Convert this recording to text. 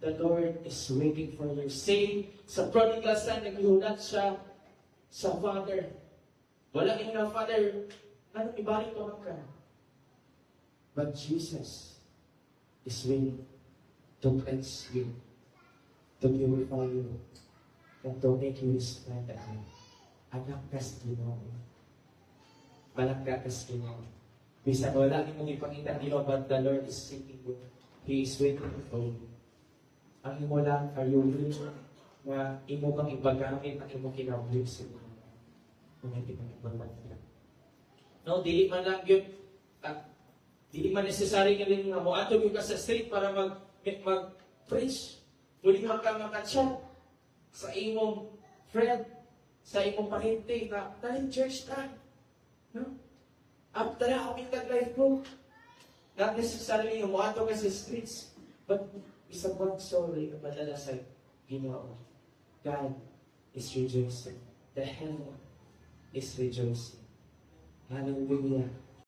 The Lord is waiting for you. Say, sa prodigal son, naghihulat siya sa father. Walang ina father, anong ibalik ko ka? But Jesus is willing to cleanse you, to purify you, and to make you His friend again. Anak ka sa Ginoo. Anak ka sa Ginoo. Bisa wala mong ipakita Ginoo, but the Lord is seeking you. He is waiting for you. Ang imo lang, are you willing na imo kang ipagamit ang imo kinabuhi sa Ginoo? Kung hindi mo ipagamit. No, dili man lang yun. Dili man necessary ka rin nga mo ato yung ka sa street para mag-preach. Pwede magkamakatsa sa imong friend, sa imong pahinte na dahil church time. No? After ako life ko, not necessarily yung mo ato ka sa streets, but isang one story na madala sa Ginoo. God is rejoicing. The heaven is rejoicing. Hallelujah.